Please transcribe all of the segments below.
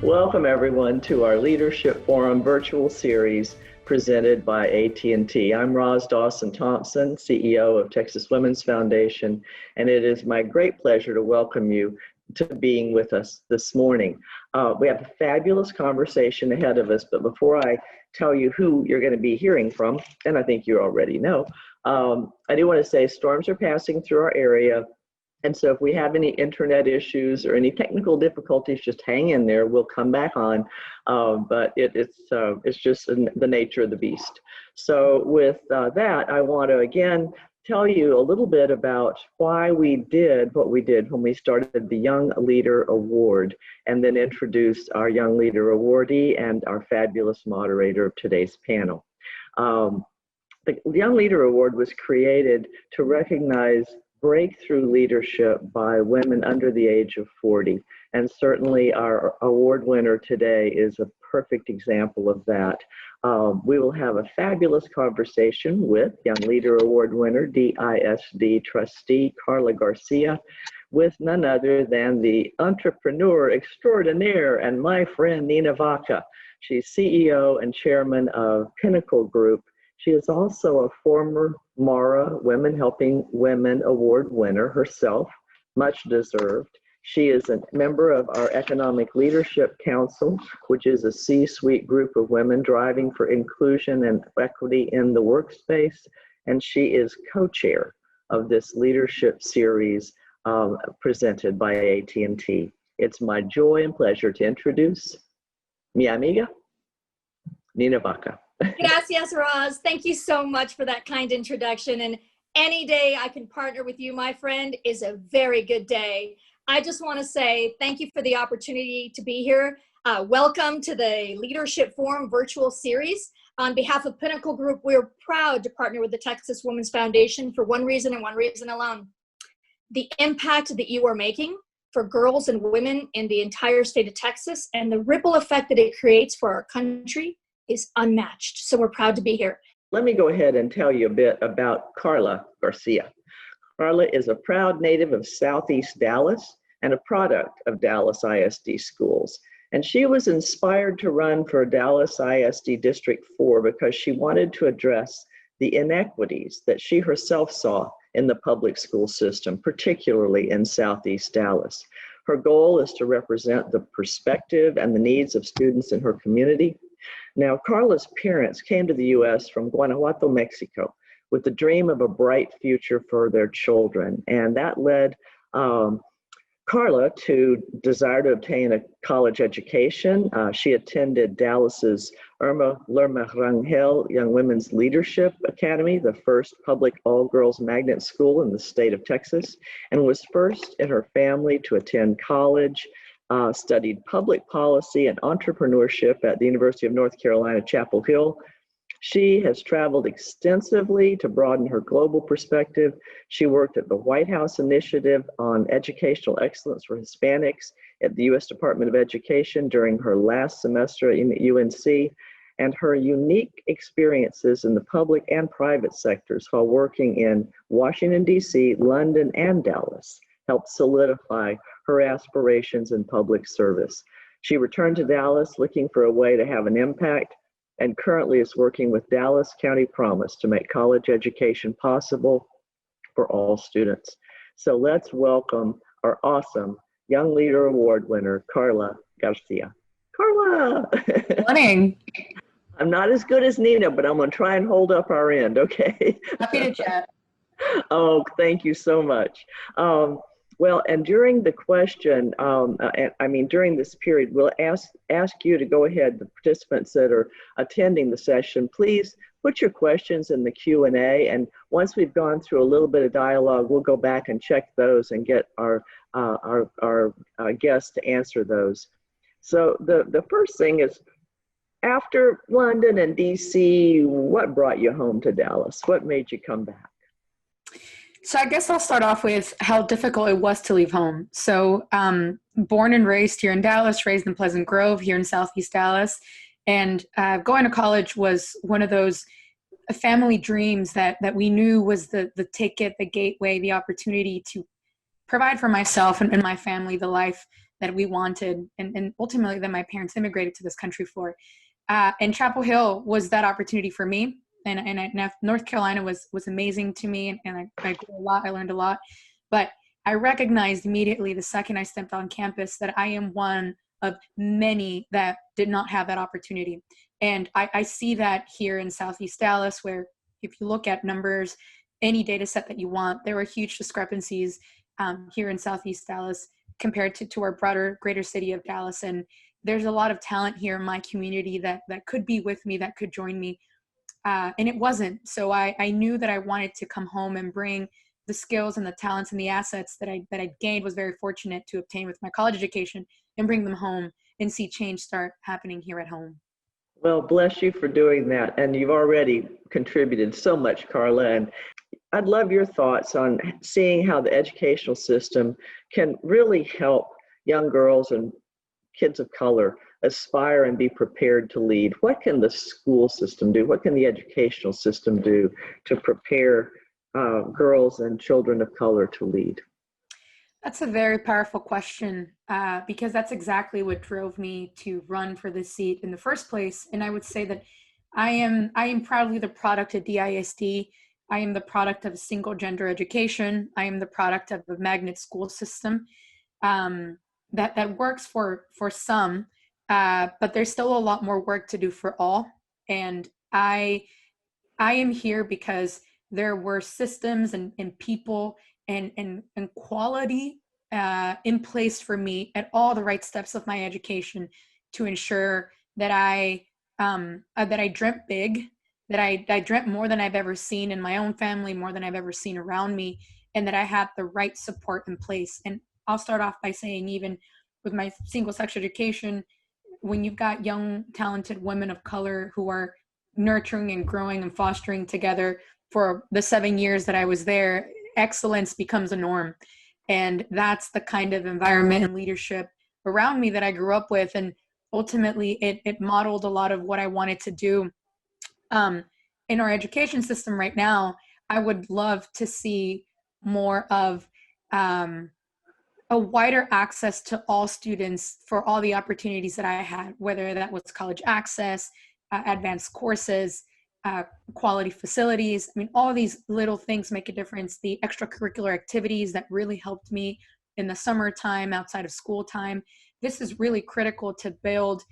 Welcome everyone to our Leadership Forum virtual series presented by AT&T. I'm Roz Dawson Thompson, CEO of Texas Women's Foundation, and it is my great pleasure to welcome you to being with us this morning. We have a fabulous conversation ahead of us, but before I tell you who you're going to be hearing from, and I think you already know, I do want to say storms are passing through our area. And so if we have any internet issues or any technical difficulties, just hang in there. We'll come back on, but it's just the nature of the beast. So with that, I want to again tell you a little bit about why we did what we did when we started the Young Leader Award, and then introduced our Young Leader awardee and our fabulous moderator of today's panel. The Young Leader Award was created to recognize breakthrough leadership by women under the age of 40. And certainly our award winner today is a perfect example of that. We will have a fabulous conversation with Young Leader Award winner, DISD trustee Karla Garcia, with none other than the entrepreneur extraordinaire and my friend Nina Vaca. She's CEO and chairman of Pinnacle Group. She is also a former MARA Women Helping Women Award winner herself, much deserved. She is a member of our Economic Leadership Council, which is a C-suite group of women driving for inclusion and equity in the workspace. And she is co-chair of this leadership series presented by AT&T. It's my joy and pleasure to introduce mi amiga, Nina Vaca. Gracias, Roz. Thank you so much for that kind introduction. And any day I can partner with you, my friend, is a very good day. I just want to say thank you for the opportunity to be here. Welcome to the Leadership Forum virtual series. On behalf of Pinnacle Group, we're proud to partner with the Texas Women's Foundation for one reason and one reason alone. The impact that you are making for girls and women in the entire state of Texas and the ripple effect that it creates for our country is unmatched. So we're proud to be here. Let me go ahead and tell you a bit about Karla Garcia. Karla is a proud native of Southeast Dallas and a product of Dallas ISD schools. And she was inspired to run for Dallas ISD District 4 because she wanted to address the inequities that she herself saw in the public school system, particularly in Southeast Dallas. Her goal is to represent the perspective and the needs of students in her community. Now, Karla's parents came to the U.S. from Guanajuato, Mexico, with the dream of a bright future for their children. And that led Karla to desire to obtain a college education. She attended Dallas's Irma Lerma Rangel Young Women's Leadership Academy, the first public all-girls magnet school in the state of Texas, and was first in her family to attend college. Studied public policy and entrepreneurship at the University of North Carolina, Chapel Hill. She has traveled extensively to broaden her global perspective. She worked at the White House Initiative on Educational Excellence for Hispanics at the U.S. Department of Education during her last semester at UNC, and her unique experiences in the public and private sectors while working in Washington, D.C., London, and Dallas helped solidify her aspirations in public service. She returned to Dallas looking for a way to have an impact, and currently is working with Dallas County Promise to make college education possible for all students. So let's welcome our awesome Young Leader Award winner, Karla Garcia. Karla! Morning. I'm not as good as Nina, but I'm gonna try and hold up our end, okay? Happy to chat. Oh, thank you so much. Well, and during the question, during this period, we'll ask you to go ahead, the participants that are attending the session, please put your questions in the Q&A, and once we've gone through a little bit of dialogue, we'll go back and check those and get our guests to answer those. So the first thing is, after London and DC, what brought you home to Dallas? What made you come back? So I guess I'll start off with how difficult it was to leave home. So born and raised here in Dallas, raised in Pleasant Grove here in Southeast Dallas. And going to college was one of those family dreams that we knew was the ticket, the gateway, the opportunity to provide for myself and my family the life that we wanted, and ultimately that my parents immigrated to this country for. And Chapel Hill was that opportunity for me. And North Carolina was amazing to me, and I grew a lot. I learned a lot, but I recognized immediately the second I stepped on campus that I am one of many that did not have that opportunity. And I see that here in Southeast Dallas, where if you look at numbers, any data set that you want, there were huge discrepancies here in Southeast Dallas compared to our broader greater city of Dallas. And there's a lot of talent here in my community that could be with me, that could join me. And it wasn't. So I knew that I wanted to come home and bring the skills and the talents and the assets that I gained, was very fortunate to obtain with my college education, and bring them home and see change start happening here at home. Well, bless you for doing that. And you've already contributed so much, Karla. And I'd love your thoughts on seeing how the educational system can really help young girls and kids of color aspire and be prepared to lead. What can the school system do? What can the educational system do to prepare girls and children of color to lead? That's a very powerful question, because that's exactly what drove me to run for this seat in the first place. And I would say that I am proudly the product of DISD. I am the product of a single gender education. I am the product of a magnet school system that works for some, but there's still a lot more work to do for all. And I am here because there were systems and people and quality in place for me at all the right steps of my education to ensure that I dreamt big, that I dreamt more than I've ever seen in my own family, more than I've ever seen around me, and that I had the right support in place. And I'll start off by saying, even with my single-sex education, when you've got young, talented women of color who are nurturing and growing and fostering together for the 7 years that I was there, excellence becomes a norm. And that's the kind of environment and leadership around me that I grew up with. And ultimately, it modeled a lot of what I wanted to do. In our education system right now, I would love to see more of a wider access to all students for all the opportunities that I had, whether that was college access, advanced courses, quality facilities. I mean, all of these little things make a difference. The extracurricular activities that really helped me in the summertime, outside of school time. This is really critical to build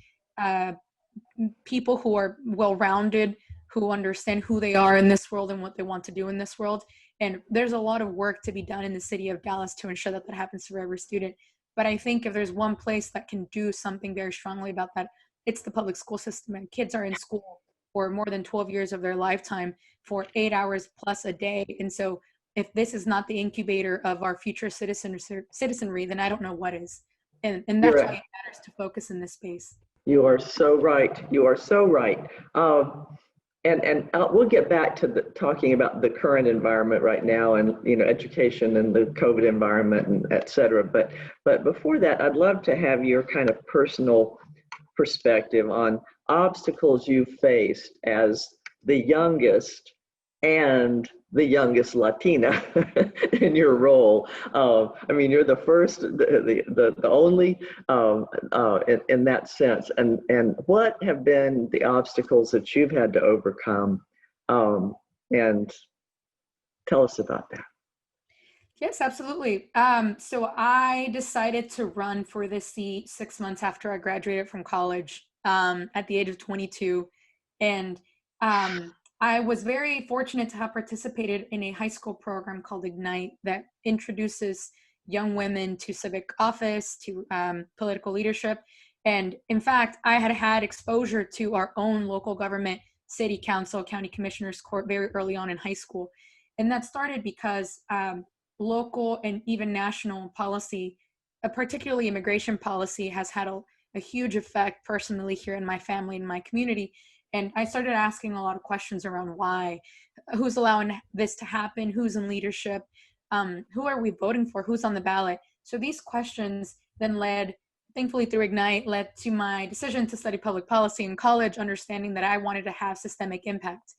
people who are well-rounded, who understand who they are in this world and what they want to do in this world. And there's a lot of work to be done in the city of Dallas to ensure that that happens for every student. But I think if there's one place that can do something very strongly about that, it's the public school system. And kids are in school for more than 12 years of their lifetime for 8 hours plus a day. And so if this is not the incubator of our future citizenry, then I don't know what is. And that's why it matters to focus in this space. You are so right. You are so right. And we'll get back to talking about the current environment right now, and education and the COVID environment and et cetera. But before that, I'd love to have your kind of personal perspective on obstacles you faced as the youngest and the youngest Latina in your role. I mean, you're the first, the only in that sense. And what have been the obstacles that you've had to overcome? And tell us about that. Yes, absolutely. So I decided to run for this seat 6 months after I graduated from college, at the age of 22. And I was very fortunate to have participated in a high school program called Ignite that introduces young women to civic office, to political leadership. And in fact, I had exposure to our own local government, city council, county commissioners court very early on in high school. And that started because local and even national policy, particularly immigration policy, has had a huge effect personally here in my family and my community. And I started asking a lot of questions around why, who's allowing this to happen, who's in leadership, who are we voting for, who's on the ballot. So these questions then thankfully through Ignite, led to my decision to study public policy in college, understanding that I wanted to have systemic impact.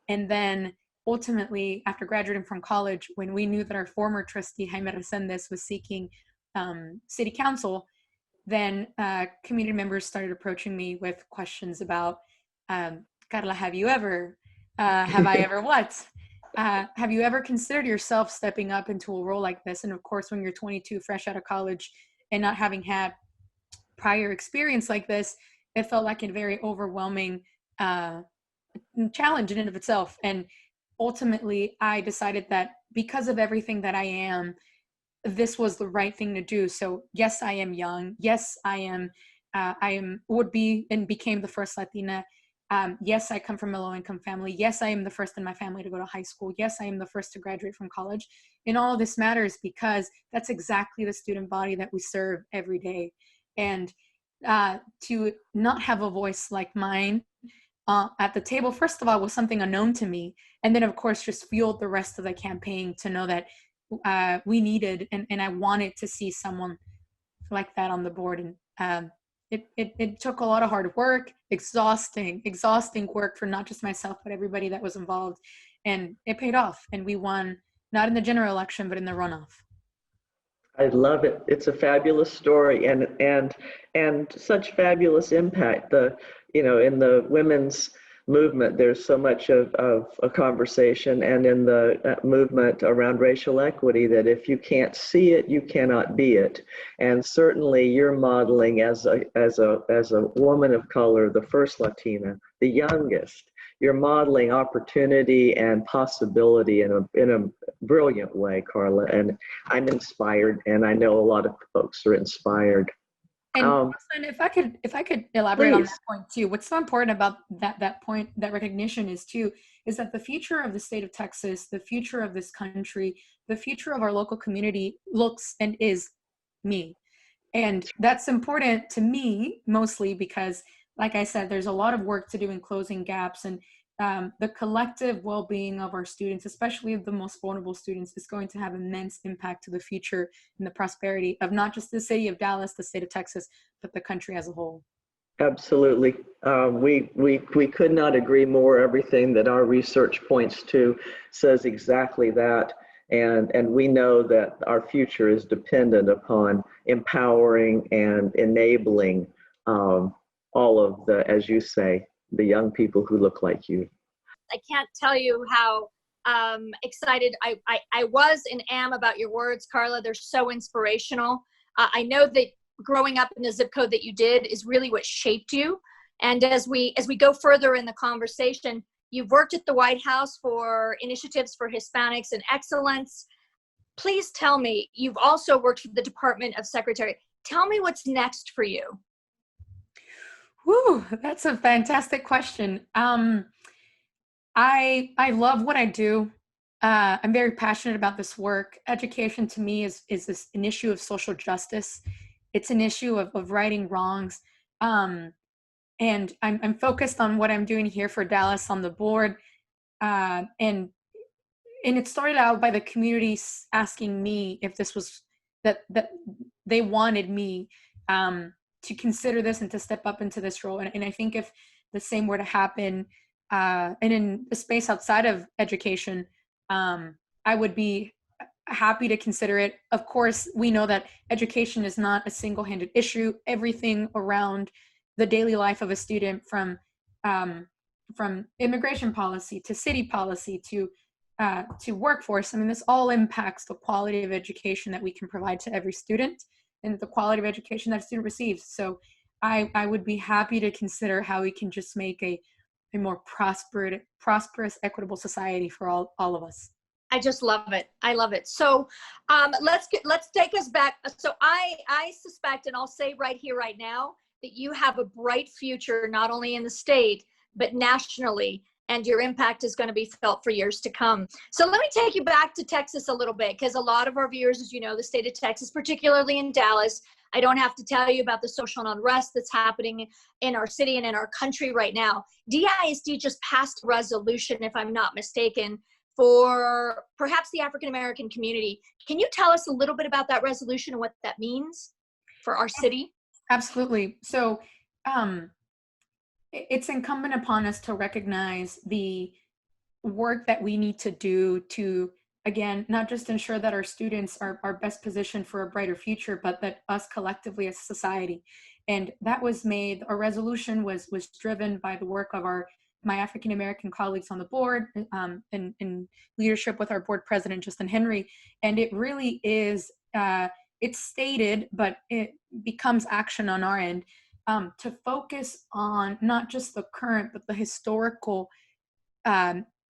And then ultimately, after graduating from college, when we knew that our former trustee, Jaime Resendes, was seeking city council, then community members started approaching me with questions about, Carla, have you ever, have I ever what? Have you ever considered yourself stepping up into a role like this? And of course, when you're 22, fresh out of college, and not having had prior experience like this, it felt like a very overwhelming challenge in and of itself. And ultimately, I decided that because of everything that I am, this was the right thing to do. So yes, I am young. Yes, would be and became the first Latina. Yes, I come from a low-income family. Yes, I am the first in my family to go to high school. Yes, I am the first to graduate from college. And all of this matters because that's exactly the student body that we serve every day. And to not have a voice like mine at the table, first of all, was something unknown to me. And then, of course, just fueled the rest of the campaign to know that we needed and I wanted to see someone like that on the board. And it took a lot of hard work, exhausting work for not just myself, but everybody that was involved. And it paid off. And we won, not in the general election, but in the runoff. I love it. It's a fabulous story and such fabulous impact. In the women's movement, there's so much of a conversation, and in the movement around racial equity, that if you can't see it, you cannot be it. And certainly, you're modeling as a woman of color, the first Latina, the youngest. You're modeling opportunity and possibility in a brilliant way, Karla. And I'm inspired, and I know a lot of folks are inspired. And if I could elaborate Please. on that point too, what's so important about that point, that recognition is that the future of the state of Texas, the future of this country, the future of our local community looks and is me. And that's important to me mostly because, like I said, there's a lot of work to do in closing gaps, and the collective well-being of our students, especially the most vulnerable students, is going to have immense impact to the future and the prosperity of not just the city of Dallas, the state of Texas, but the country as a whole. Absolutely. We could not agree more. Everything that our research points to says exactly that. And we know that our future is dependent upon empowering and enabling all of the, as you say, the young people who look like you. I can't tell you how excited I was and am about your words, Karla. They're so inspirational. I know that growing up in the zip code that you did is really what shaped you. And as we go further in the conversation, you've worked at the White House for initiatives for Hispanics and excellence. Please tell me, you've also worked for the Department of Secretary. Tell me what's next for you. Whew, that's a fantastic question. I love what I do. I'm very passionate about this work. Education to me is an issue of social justice. It's an issue of righting wrongs. And I'm focused on what I'm doing here for Dallas on the board. And it started out by the community asking me if this was that they wanted me to consider this and to step up into this role. And I think if the same were to happen and in the space outside of education, I would be happy to consider it. Of course, we know that education is not a single-handed issue. Everything around the daily life of a student, from immigration policy to city policy to workforce, I mean, this all impacts the quality of education that we can provide to every student and the quality of education that a student receives. So I would be happy to consider how we can just make a more prosperous, equitable society for all of us. I just love it. I love it. So let's take us back. So I suspect, and I'll say right here, right now, that you have a bright future, not only in the state, but nationally, and your impact is going to be felt for years to come. So let me take you back to Texas a little bit, because a lot of our viewers, as you know, the state of Texas, particularly in Dallas, I don't have to tell you about the social unrest that's happening in our city and in our country right now. DISD just passed a resolution, if I'm not mistaken, for perhaps the African-American community. Can you tell us a little bit about that resolution and what that means for our city? Absolutely. So it's incumbent upon us to recognize the work that we need to do to again, not just ensure that our students are best positioned for a brighter future, but that us collectively as society. And that was made, our resolution was driven by the work of my African American colleagues on the board, in leadership with our board president, Justin Henry. And it really is, it's stated, but it becomes action on our end, to focus on not just the current, but the historical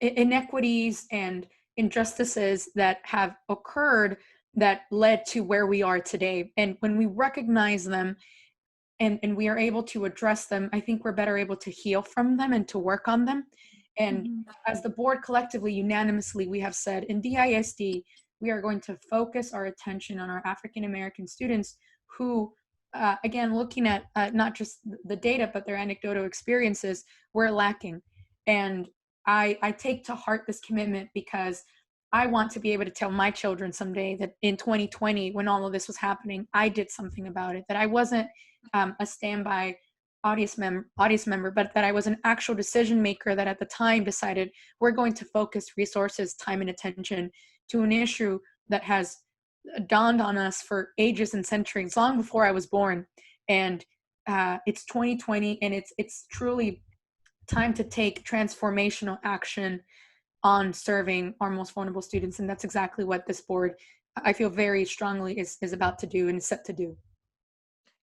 inequities and injustices that have occurred that led to where we are today. And when we recognize them and we are able to address them, I think we're better able to heal from them and to work on them. And as the board collectively, unanimously, we have said in DISD, we are going to focus our attention on our African American students who, again, looking at not just the data, but their anecdotal experiences, we're lacking. And I take to heart this commitment because I want to be able to tell my children someday that in 2020, when all of this was happening, I did something about it, that I wasn't a standby audience member, but that I was an actual decision maker that at the time decided we're going to focus resources, time, and attention to an issue that has dawned on us for ages and centuries, long before I was born. And it's 2020, and it's truly time to take transformational action on serving our most vulnerable students. And that's exactly what this board, I feel very strongly, is about to do and is set to do.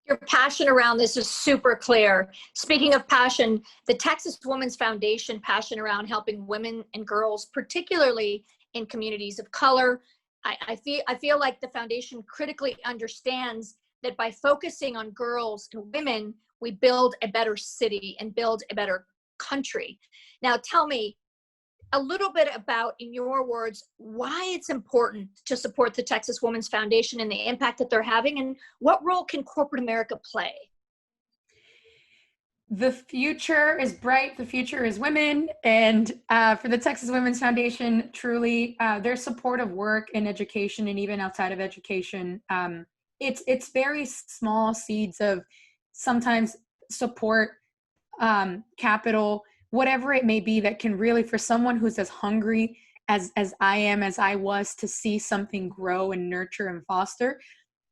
Your passion around this is super clear. Speaking of passion, the Texas Women's Foundation passion around helping women and girls, particularly in communities of color, I feel like the foundation critically understands that by focusing on girls and women, we build a better city and build a better country. Now, tell me a little bit about, in your words, why it's important to support the Texas Women's Foundation and the impact that they're having, and what role can corporate America play? The future is bright. The future is women. And for the Texas Women's Foundation, truly, their support of work in education and even outside of education, it's very small seeds of sometimes support, capital, whatever it may be, that can really, for someone who's as hungry as I am, as I was, to see something grow and nurture and foster,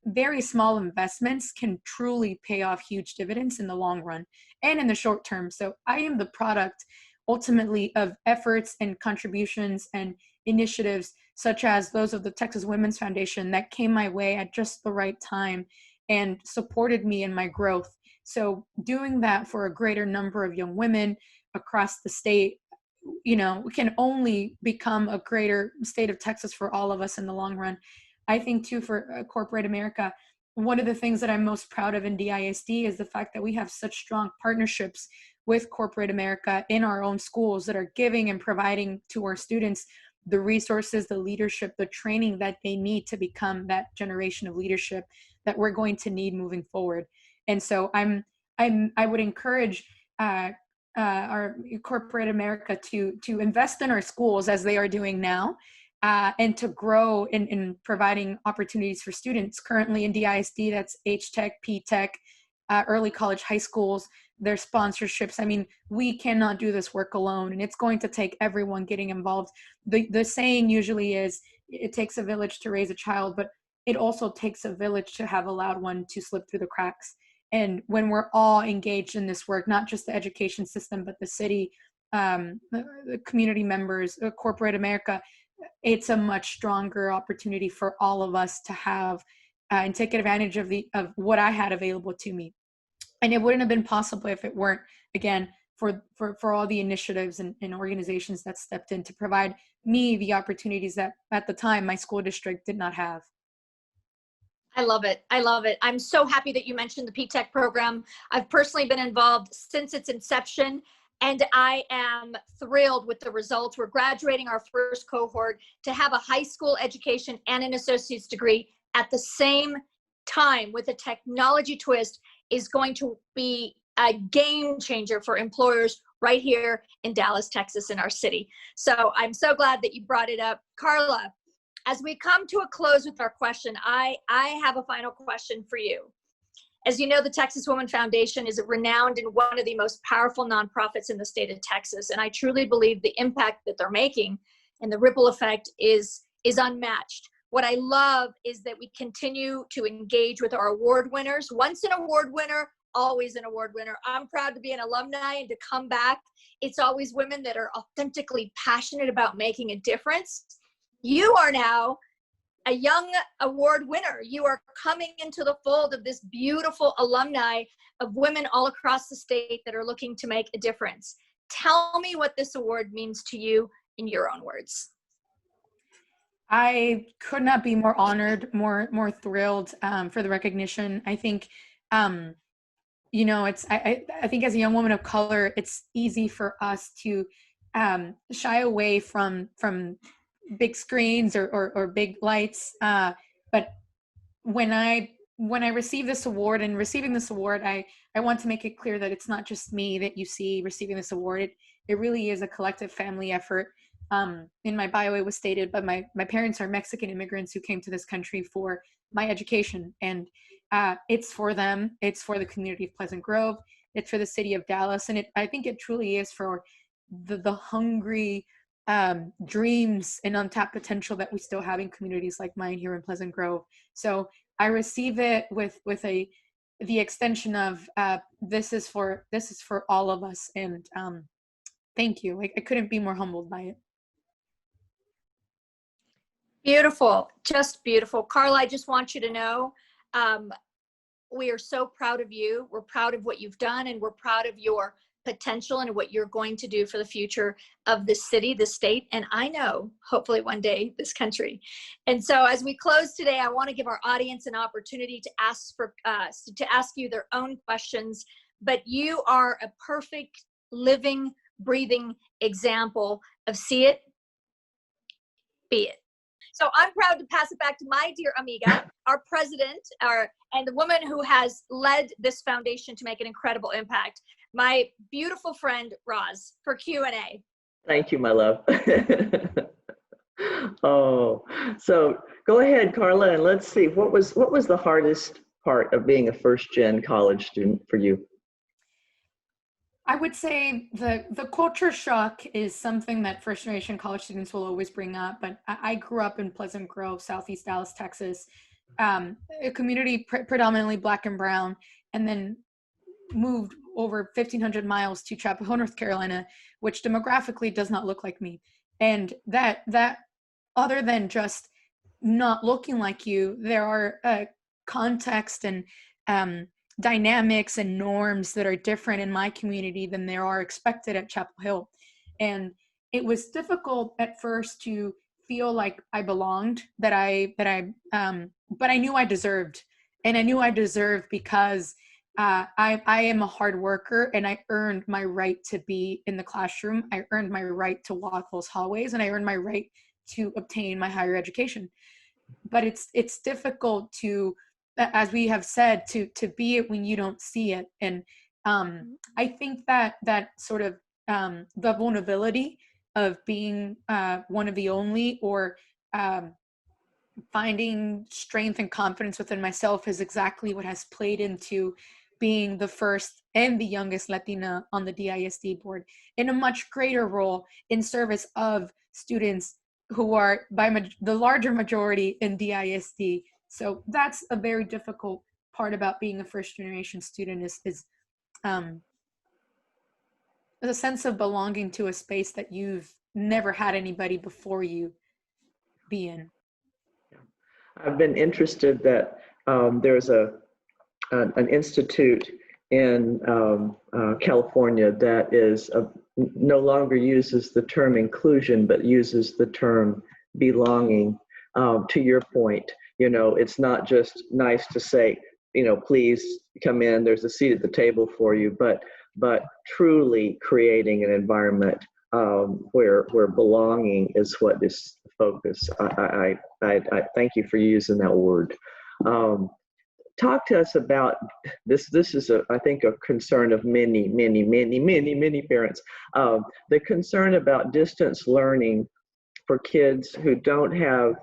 very small investments can truly pay off huge dividends in the long run and in the short term. So I am the product ultimately of efforts and contributions and initiatives such as those of the Texas Women's Foundation that came my way at just the right time and supported me in my growth. So doing that for a greater number of young women across the state, we can only become a greater state of Texas for all of us in the long run. I think too, for corporate America, one of the things that I'm most proud of in DISD is the fact that we have such strong partnerships with corporate America in our own schools that are giving and providing to our students the resources, the leadership, the training that they need to become that generation of leadership that we're going to need moving forward. And so I would encourage our corporate America to invest in our schools as they are doing now, and to grow in providing opportunities for students. Currently in DISD, that's HTech, PTech, early college, high schools, their sponsorships. I mean, we cannot do this work alone, and it's going to take everyone getting involved. The saying usually is, it takes a village to raise a child, but it also takes a village to have a loud one to slip through the cracks. And when we're all engaged in this work, not just the education system, but the city, the community members, corporate America, it's a much stronger opportunity for all of us to have and take advantage of what I had available to me. And it wouldn't have been possible if it weren't, again, for all the initiatives and organizations that stepped in to provide me the opportunities that at the time my school district did not have. I love it. I love it. I'm so happy that you mentioned the PTech program. I've personally been involved since its inception, and I am thrilled with the results. We're graduating our first cohort. To have a high school education and an associate's degree at the same time with a technology twist is going to be a game changer for employers right here in Dallas, Texas, in our city. So I'm so glad that you brought it up. Karla, as we come to a close with our question, I have a final question for you. As you know, the Texas Women Foundation is renowned and one of the most powerful nonprofits in the state of Texas. And I truly believe the impact that they're making and the ripple effect is is unmatched. What I love is that we continue to engage with our award winners. Once an award winner, always an award winner. I'm proud to be an alumni and to come back. It's always women that are authentically passionate about making a difference. You are now a young award winner. You are coming into the fold of this beautiful alumni of women all across the state that are looking to make a difference. Tell me what this award means to you in your own words. I could not be more honored, more thrilled for the recognition. I think, I think as a young woman of color, it's easy for us to shy away from big screens or big lights. But when I receive this award and receiving this award, I want to make it clear that it's not just me that you see receiving this award. It really is a collective family effort. In my bio, it was stated, but my parents are Mexican immigrants who came to this country for my education. And it's for them. It's for the community of Pleasant Grove. It's for the city of Dallas. And I think it truly is for the hungry dreams and untapped potential that we still have in communities like mine here in Pleasant Grove. So I receive it with the extension of this is for all of us. And thank you. I couldn't be more humbled by it. Beautiful, just beautiful. Karla, I just want you to know, we are so proud of you. We're proud of what you've done, and we're proud of your potential and what you're going to do for the future of this city, the state, and I know, hopefully one day, this country. And so as we close today, I want to give our audience an opportunity to ask you their own questions, but you are a perfect living, breathing example of see it, be it. So I'm proud to pass it back to my dear amiga, our president, and the woman who has led this foundation to make an incredible impact, my beautiful friend, Roz, for Q&A. Thank you, my love. Oh, so go ahead, Karla, and let's see, what was the hardest part of being a first-gen college student for you? I would say the culture shock is something that first generation college students will always bring up, but I grew up in Pleasant Grove, Southeast Dallas, Texas, a community predominantly Black and brown, and then moved over 1,500 miles to Chapel Hill, North Carolina, which demographically does not look like me. And that other than just not looking like you, there are context and dynamics and norms that are different in my community than there are expected at Chapel Hill. And it was difficult at first to feel like I belonged, but I knew I deserved. And I knew I deserved because I am a hard worker, and I earned my right to be in the classroom. I earned my right to walk those hallways, and I earned my right to obtain my higher education. But it's difficult to, as we have said, to be it when you don't see it. And I think that sort of the vulnerability of being one of the only, or finding strength and confidence within myself, is exactly what has played into being the first and the youngest Latina on the DISD board, in a much greater role in service of students who are by the larger majority in DISD. So that's a very difficult part about being a first generation student is a sense of belonging to a space that you've never had anybody before you be in. I've been interested that there's an institute in California that is no longer uses the term inclusion, but uses the term belonging. To your point, it's not just nice to say, please come in, there's a seat at the table for you, but truly creating an environment where belonging is what is the focus. I thank you for using that word. Talk to us about this. This is, I think, a concern of many parents. The concern about distance learning for kids who don't have,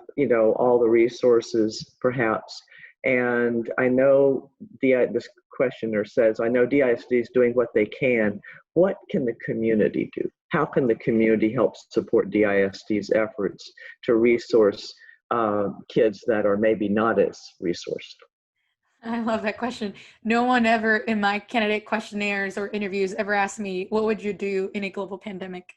all the resources, perhaps. And I know this questioner says, I know DISD is doing what they can. What can the community do? How can the community help support DISD's efforts to resource kids that are maybe not as resourced? I love that question. No one ever in my candidate questionnaires or interviews ever asked me, what would you do in a global pandemic?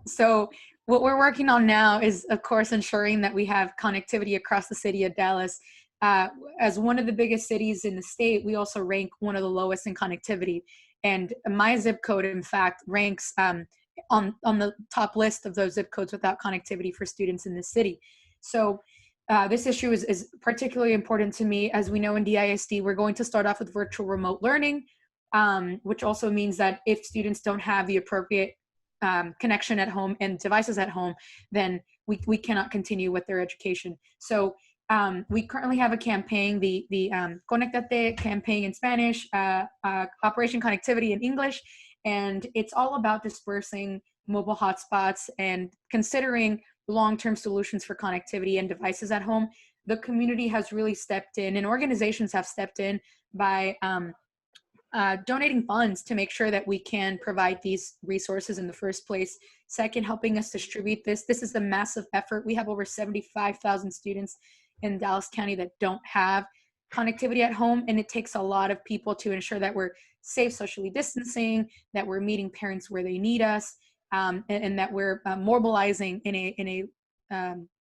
So what we're working on now is, of course, ensuring that we have connectivity across the city of Dallas. As one of the biggest cities in the state, we also rank one of the lowest in connectivity. And my zip code, in fact, ranks on the top list of those zip codes without connectivity for students in the city. So this issue is particularly important to me. As we know in DISD, we're going to start off with virtual remote learning, which also means that if students don't have the appropriate connection at home and devices at home, then we cannot continue with their education. So we currently have a campaign, the Conectate campaign in Spanish, Operation Connectivity in English, and it's all about dispersing mobile hotspots and considering long-term solutions for connectivity and devices at home. The community has really stepped in, and organizations have stepped in by donating funds to make sure that we can provide these resources in the first place. Second, helping us distribute this. This is a massive effort. We have over 75,000 students in Dallas County that don't have connectivity at home, and it takes a lot of people to ensure that we're safe socially distancing, that we're meeting parents where they need us, and that we're mobilizing in a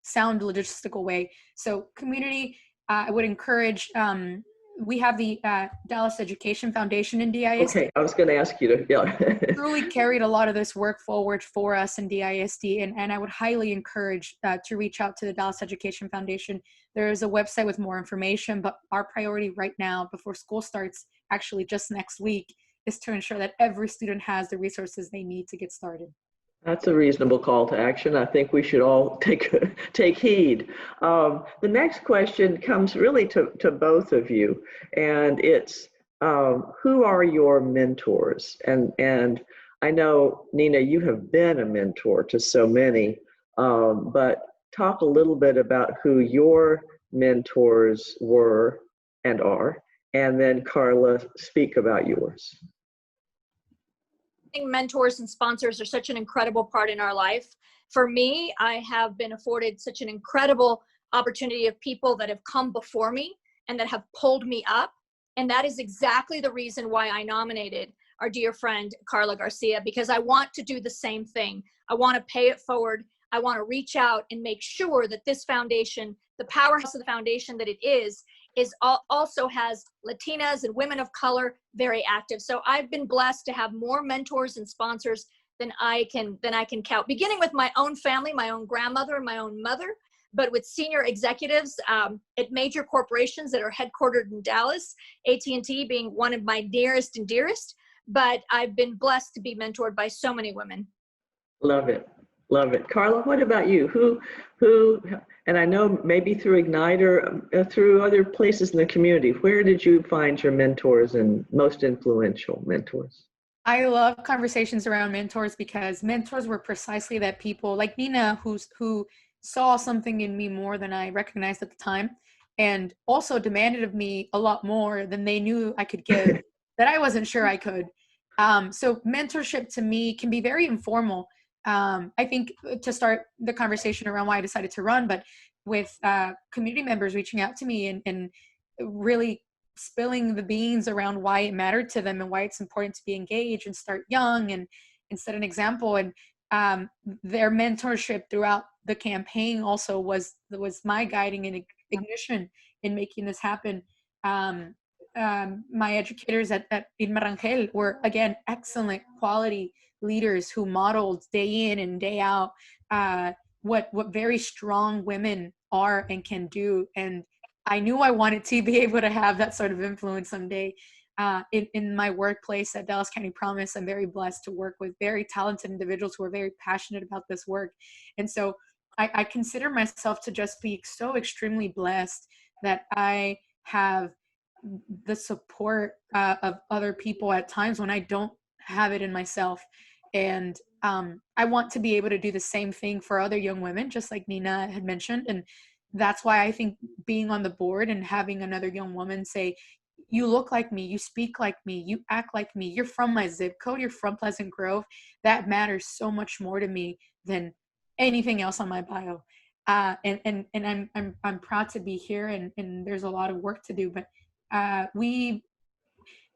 sound logistical way. So community, I would encourage, we have the Dallas Education Foundation in DISD. Okay, I was going to ask you to, yeah. Truly carried a lot of this work forward for us in DISD, and I would highly encourage to reach out to the Dallas Education Foundation. There is a website with more information, but our priority right now, before school starts, actually just next week, is to ensure that every student has the resources they need to get started. That's a reasonable call to action. I think we should all take heed. The next question comes really to both of you, and it's who are your mentors? And I know, Nina, you have been a mentor to so many, but talk a little bit about who your mentors were and are, and then Karla, speak about yours. Mentors and sponsors are such an incredible part in our life. For me, I have been afforded such an incredible opportunity of people that have come before me and that have pulled me up. And that is exactly the reason why I nominated our dear friend, Karla Garcia, because I want to do the same thing. I want to pay it forward. I want to reach out and make sure that this foundation, the powerhouse of the foundation that it is also has Latinas and women of color very active. So I've been blessed to have more mentors and sponsors than I can count, beginning with my own family, my own grandmother and my own mother, but with senior executives at major corporations that are headquartered in Dallas, AT&T being one of my nearest and dearest. But I've been blessed to be mentored by so many women. Love it. Love it. Karla, what about you? Who, and I know maybe through Ignite or through other places in the community, where did you find your mentors and most influential mentors? I love conversations around mentors because mentors were precisely that people like Nina who saw something in me more than I recognized at the time, and also demanded of me a lot more than they knew I could give that I wasn't sure I could. So mentorship to me can be very informal. I think to start the conversation around why I decided to run, but with community members reaching out to me and really spilling the beans around why it mattered to them and why it's important to be engaged and start young and set an example. And their mentorship throughout the campaign also was my guiding and ignition in making this happen. My educators at Irma Rangel were, again, excellent quality leaders who modeled day in and day out what very strong women are and can do. And I knew I wanted to be able to have that sort of influence someday. In my workplace at Dallas County Promise, I'm very blessed to work with very talented individuals who are very passionate about this work. And so I consider myself to just be so extremely blessed that I have the support of other people at times when I don't have it in myself. And I want to be able to do the same thing for other young women, just like Nina had mentioned. And that's why I think being on the board and having another young woman say, you look like me, you speak like me, you act like me, you're from my zip code, you're from Pleasant Grove, that matters so much more to me than anything else on my bio. And I'm proud to be here, and there's a lot of work to do, but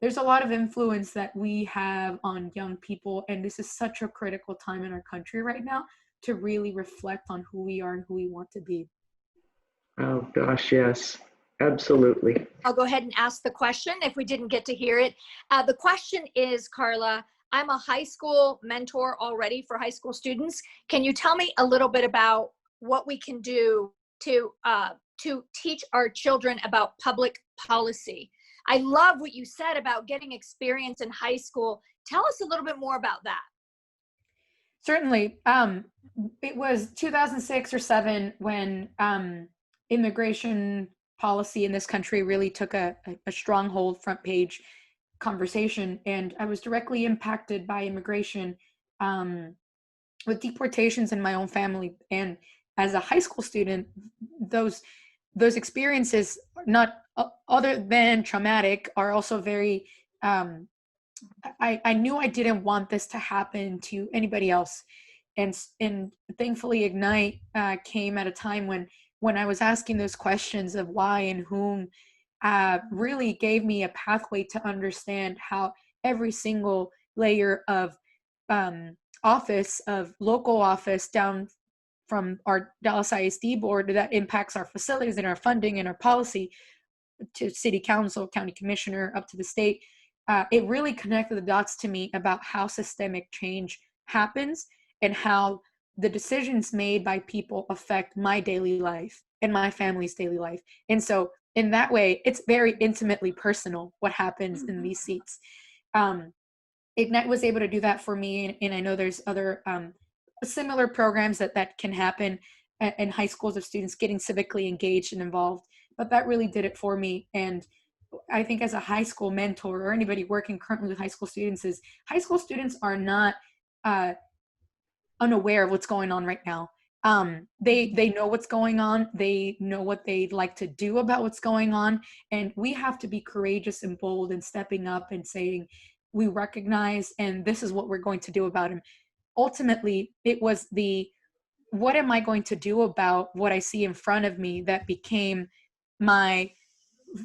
there's a lot of influence that we have on young people, and this is such a critical time in our country right now to really reflect on who we are and who we want to be. Oh gosh, yes, absolutely. I'll go ahead and ask the question if we didn't get to hear it. The question is, Karla, I'm a high school mentor already for high school students. Can you tell me a little bit about what we can do to teach our children about public policy? I love what you said about getting experience in high school. Tell us a little bit more about that. Certainly. It was 2006 or 7 when immigration policy in this country really took a stronghold, front page conversation. And I was directly impacted by immigration with deportations in my own family. And as a high school student, those experiences, not other than traumatic, are also very, I knew I didn't want this to happen to anybody else. And thankfully Ignite came at a time when I was asking those questions of why and whom, really gave me a pathway to understand how every single layer of office, of local office, down from our Dallas ISD board that impacts our facilities and our funding and our policy, to city council, county commissioner, up to the state, it really connected the dots to me about how systemic change happens and how the decisions made by people affect my daily life and my family's daily life. And so in that way, it's very intimately personal what happens in these seats. Ignite was able to do that for me, and I know there's other similar programs that can happen in high schools of students getting civically engaged and involved, but that really did it for me. And I think as a high school mentor, or anybody working currently with high school students, is high school students are not unaware of what's going on right now. They know what's going on. They know what they'd like to do about what's going on. And we have to be courageous and bold and stepping up and saying, we recognize, and this is what we're going to do about him. Ultimately, it was what am I going to do about what I see in front of me that became my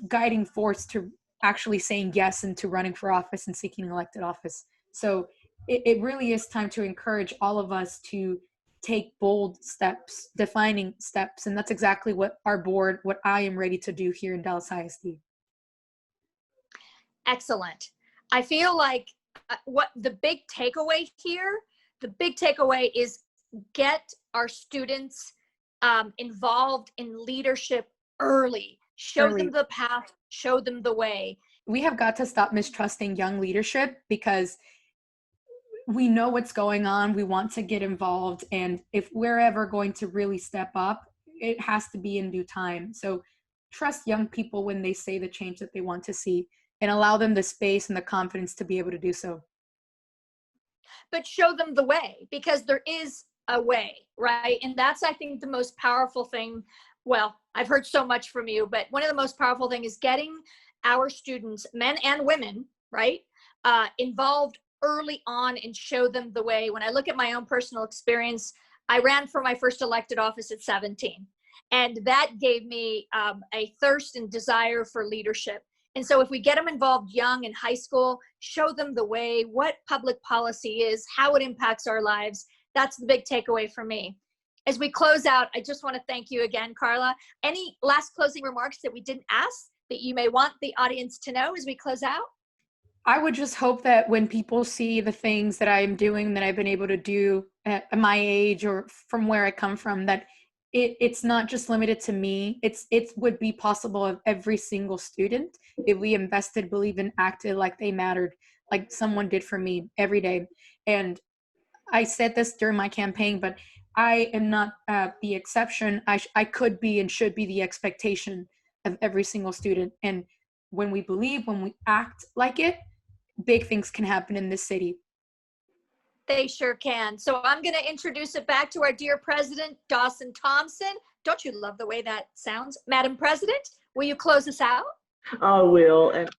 guiding force to actually saying yes and to running for office and seeking elected office. So it really is time to encourage all of us to take bold steps, defining steps. And that's exactly what our board, what I am ready to do here in Dallas ISD. Excellent. I feel like what the big takeaway here, the big takeaway is get our students involved in leadership early. Show them the path, show them the way. We have got to stop mistrusting young leadership, because we know what's going on. We want to get involved. And if we're ever going to really step up, it has to be in due time. So trust young people when they say the change that they want to see, and allow them the space and the confidence to be able to do so. But show them the way, because there is a way, right? And that's, I think, the most powerful thing. Well, I've heard so much from you, but one of the most powerful thing is getting our students, men and women, right, involved early on and show them the way. When I look at my own personal experience, I ran for my first elected office at 17, and that gave me a thirst and desire for leadership. And so if we get them involved young in high school, show them the way, what public policy is, how it impacts our lives, that's the big takeaway for me. As we close out, I just want to thank you again, Karla. Any last closing remarks that we didn't ask that you may want the audience to know as we close out? I would just hope that when people see the things that I'm doing, that I've been able to do at my age or from where I come from, that it's not just limited to me. It would be possible of every single student if we invested, believed, and acted like they mattered, like someone did for me every day. And I said this during my campaign, but I am not the exception. I could be and should be the expectation of every single student. And when we believe, when we act like it, big things can happen in this city. They sure can. So I'm going to introduce it back to our dear President, Dawson Thompson. Don't you love the way that sounds? Madam President, will you close us out? I will, and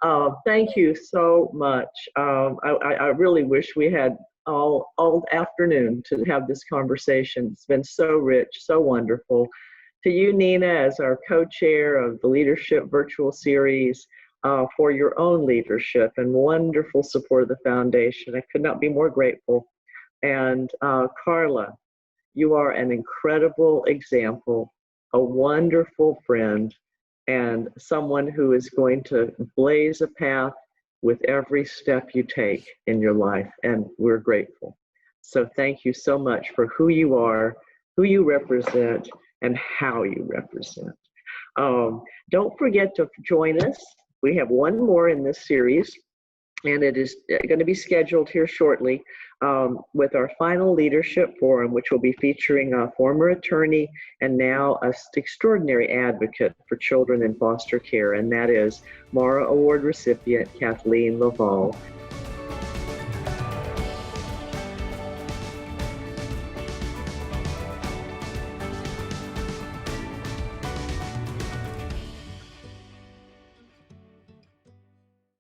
thank you so much. I really wish we had all afternoon to have this conversation. It's been so rich, so wonderful. To you, Nina, as our co-chair of the Leadership Virtual Series, for your own leadership and wonderful support of the foundation. I could not be more grateful. And Karla, you are an incredible example, a wonderful friend, and someone who is going to blaze a path with every step you take in your life. And we're grateful. So thank you so much for who you are, who you represent, and how you represent. Don't forget to join us. We have one more in this series, and it is going to be scheduled here shortly with our final leadership forum, which will be featuring a former attorney and now an extraordinary advocate for children in foster care, and that is Mara Award recipient Kathleen Laval.